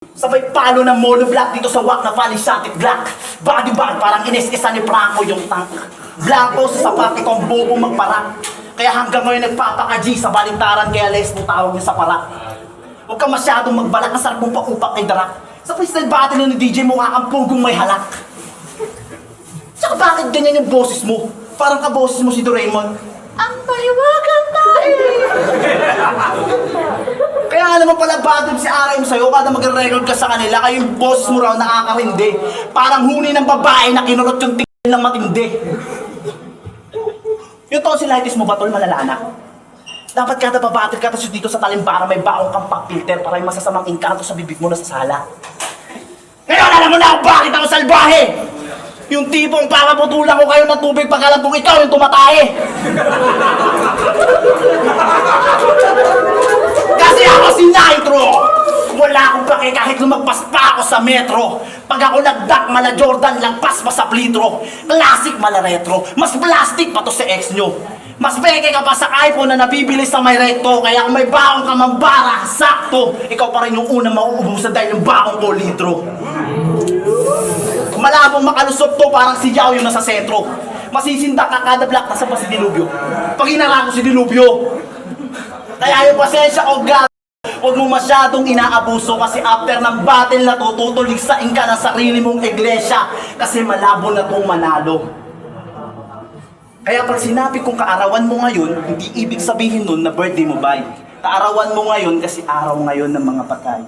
Sabay palo ng monoblock dito sa wak na palisatic black. Body bag parang inis-isa ni Franco yung tank. Blanco sa sapato kong bobo magparak. Kaya hanggang ngayon nagpapaka-G sa balintaran kaya les mo tawag niya sa parak. Huwag ka masyadong magbalak, ang sarap mong paupak kay Darak. Sa freestyle battle ng DJ mo nga ang pugong may halak. Tsaka bakit ganyan yung boses mo? Parang ka-boses mo si Doraemon. Ang mahiwagang tae! Kaya naman pala battle si RM sa'yo kada mag-record ka sa kanila kaya yung boses mo raw nakakarindi. Parang huni ng babae na kinurot yung tingin ng matindi. Yung tonsillitis mo ba tol malala na? Dapat kada babattle ka tapos dito sa talimbara may baong kang pag-filter para yung masasamang inkanto sa bibig mo na sa sala. Ngayon alam mo na kung bakit ako salbahe! Yung tipong papaputulan ko kayo ng tubig pagkalabong ikaw yung tumatae! Kasi ako si Nitro! Wala akong pake kahit lumagpas pa ako sa metro. Pag ako nagdak mala Jordan lagpas pa sa plitro. Classic mala retro, mas plastic pa to sa ex nyo. Mas peke ka pa sa iPhone na nabibili sa may recto. Kaya kung may baong ka mambara, sakto. Ikaw pa rin yung unang mauubusan dahil yung baong ko litro. Malabong makalusot to parang si Yao yung nasa sentro. Masisindak ka kada block nasa pa si Dilubyo. Pag inara ko si Dilubyo. Kaya yung pasensya ko God. Huwag mo masyadong inaabuso kasi after ng battle na to, tutuligsain ka ng sarili mong iglesia kasi malabo na tong manalo. Kaya pag sinabi kong kaarawan mo ngayon, hindi ibig sabihin nun na birthday mo ba? Kaarawan mo ngayon kasi araw ngayon ng mga patay.